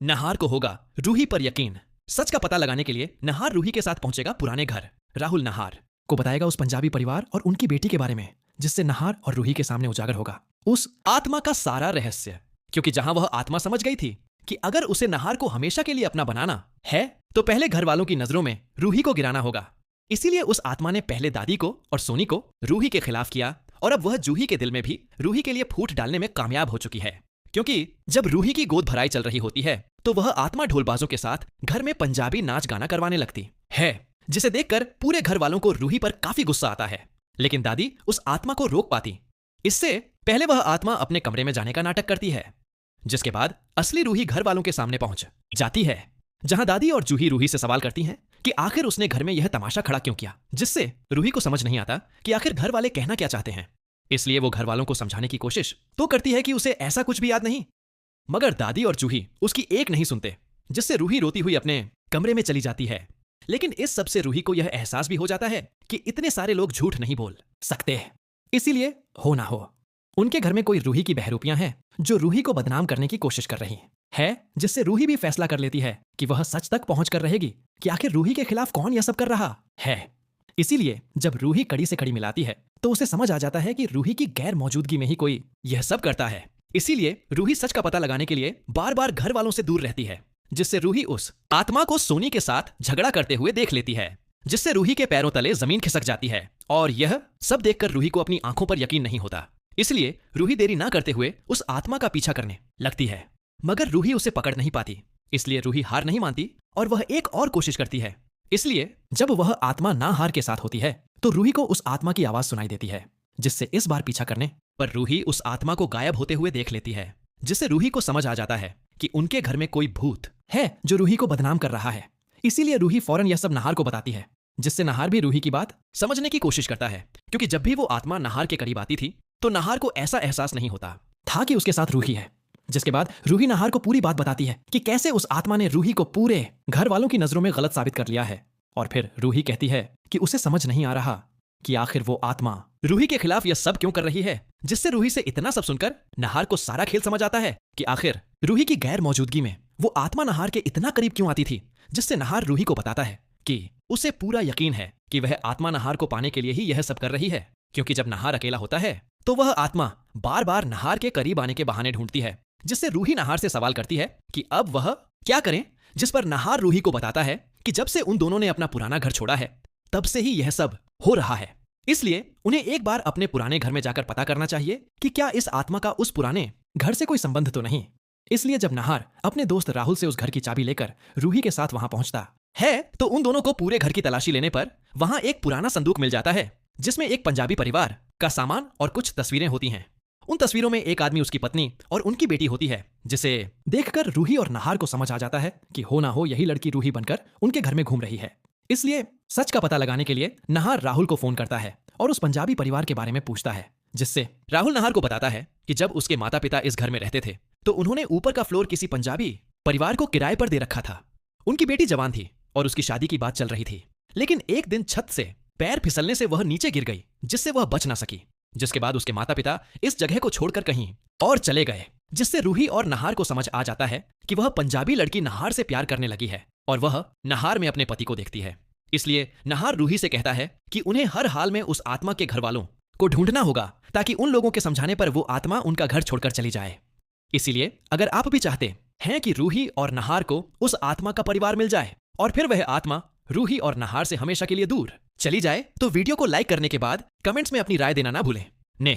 नहार को होगा रूही पर यकीन। सच का पता लगाने के लिए नहार रूही के साथ पहुंचेगा पुराने घर। राहुल नहार को बताएगा उस पंजाबी परिवार और उनकी बेटी के बारे में, जिससे नहार और रूही के सामने उजागर होगा उस आत्मा का सारा रहस्य। क्योंकि जहां वह आत्मा समझ गई थी कि अगर उसे नहार को हमेशा के लिए अपना बनाना है तो पहले घर वालों की नजरों में रूही को गिराना होगा। इसीलिए उस आत्मा ने पहले दादी को और सोनी को रूही के खिलाफ किया और अब वह जूही के दिल में भी रूही के लिए फूट डालने में कामयाब हो चुकी है। क्योंकि जब रूही की गोद भराई चल रही होती है तो वह आत्मा ढोलबाजों के साथ घर में पंजाबी नाच गाना करवाने लगती है, जिसे देखकर पूरे घर वालों को रूही पर काफी गुस्सा आता है। लेकिन दादी उस आत्मा को रोक पाती। इससे पहले वह आत्मा अपने कमरे में जाने का नाटक करती है, जिसके बाद असली रूही घर वालों के सामने पहुंच जाती है, जहां दादी और जूही रूही से सवाल करती हैं कि आखिर उसने घर में यह तमाशा खड़ा क्यों किया, जिससे रूही को समझ नहीं आता कि आखिर घर वाले कहना क्या चाहते हैं। इसलिए वो घर वालों को समझाने की कोशिश तो करती है कि उसे ऐसा कुछ भी याद नहीं, मगर दादी और जूही उसकी एक नहीं सुनते, जिससे रूही रोती हुई अपने कमरे में चली जाती है। लेकिन इस सब से रूही को यह एहसास भी हो जाता है कि इतने सारे लोग झूठ नहीं बोल सकते। इसीलिए हो ना हो उनके घर में कोई रूही की बहरूपियां हैं जो रूही को बदनाम करने की कोशिश कर रही है, जिससे रूही भी फैसला कर लेती है कि वह सच तक पहुंच कर रहेगी कि आखिर रूही के खिलाफ कौन यह सब कर रहा है। इसीलिए जब रूही कड़ी से कड़ी मिलाती है तो उसे समझ आ जाता है कि रूही की गैर मौजूदगी में ही कोई यह सब करता है। इसीलिए रूही सच का पता लगाने के लिए बार बार घर वालों से दूर रहती है, जिससे रूही उस आत्मा को सोनी के साथ झगड़ा करते हुए देख लेती है, जिससे रूही के पैरों तले जमीन खिसक जाती है। और यह सब देखकर रूही को अपनी आंखों पर यकीन नहीं होता। इसलिए रूही देरी ना करते हुए उस आत्मा का पीछा करने लगती है, मगर रूही उसे पकड़ नहीं पाती। इसलिए रूही हार नहीं मानती और वह एक और कोशिश करती है। इसलिए जब वह आत्मा ना हार के साथ होती है तो रूही को उस आत्मा की आवाज सुनाई देती है, जिससे इस बार पीछा करने पर रूही उस आत्मा को गायब होते हुए देख लेती है, जिससे रूही को समझ आ जाता है कि उनके घर में कोई भूत है जो रूही को बदनाम कर रहा है। इसीलिए रूही फौरन यह सब नहार को बताती है, जिससे नहार भी रूही की बात समझने की कोशिश करता है। क्योंकि जब भी वो आत्मा नहार के करीब आती थी तो नहार को ऐसा एहसास नहीं होता था कि उसके साथ रूही है। जिसके बाद रूही नहार को पूरी बात बताती है कि कैसे उस आत्मा ने रूही को पूरे घर वालों की नजरों में गलत साबित कर लिया है। और फिर रूही कहती है कि उसे समझ नहीं आ रहा कि आखिर वो आत्मा रूही के खिलाफ यह सब क्यों कर रही है, जिससे रूही से इतना सब सुनकर नहार को सारा खेल समझ आता है कि आखिर रूही की गैर मौजूदगी में वो आत्मा नहार के इतना करीब क्यों आती थी। जिससे नहार रूही को बताता है कि उसे पूरा यकीन है कि वह आत्मा नहार को पाने के लिए ही यह सब कर रही है। क्योंकि जब नहार अकेला होता है तो वह आत्मा बार बार नहार के करीब आने के बहाने ढूंढती है, जिससे रूही नहार से सवाल करती है कि अब वह क्या करें। जिस पर नहार रूही को बताता है कि जब से उन दोनों ने अपना पुराना घर छोड़ा है तब से ही यह सब हो रहा है। इसलिए उन्हें एक बार अपने पुराने घर में जाकर पता करना चाहिए कि क्या इस आत्मा का उस पुराने घर से कोई संबंध तो नहीं। इसलिए जब नहार अपने दोस्त राहुल से उस घर की चाबी लेकर रूही के साथ वहां पहुंचता है तो उन दोनों को पूरे घर की तलाशी लेने पर वहां एक पुराना संदूक मिल जाता है, जिसमें एक पंजाबी परिवार का सामान और कुछ तस्वीरें होती हैं। उन तस्वीरों में एक आदमी, उसकी पत्नी और उनकी बेटी होती है, जिसे देखकर रूही और नहार को समझ आ जाता है कि हो ना हो यही लड़की रूही बनकर उनके घर में घूम रही है। इसलिए सच का पता लगाने के लिए नहार राहुल को फोन करता है और उस पंजाबी परिवार के बारे में पूछता है, जिससे राहुल नहार को बताता है कि जब उसके माता पिता इस घर में रहते थे तो उन्होंने ऊपर का फ्लोर किसी पंजाबी परिवार को किराए पर दे रखा था। उनकी बेटी जवान थी और उसकी शादी की बात चल रही थी, लेकिन एक दिन छत से पैर फिसलने से वह नीचे गिर गई, जिससे वह बच ना सकी। जिसके बाद उसके माता पिता इस जगह को छोड़कर कहीं और चले गए, जिससे रूही और नहार को समझ आ जाता है कि वह पंजाबी लड़की नहार से प्यार करने लगी है और वह नहार में अपने पति को देखती है। इसलिए नहार रूही से कहता है कि उन्हें हर हाल में उस आत्मा के घर वालों को ढूंढना होगा, ताकि उन लोगों के समझाने पर वो आत्मा उनका घर छोड़कर चली जाए। इसीलिए अगर आप भी चाहते हैं कि रूही और नहार को उस आत्मा का परिवार मिल जाए और फिर वह आत्मा रूही और नहार से हमेशा के लिए दूर चली जाए, तो वीडियो को लाइक करने के बाद कमेंट्स में अपनी राय देना ना भूलें। ने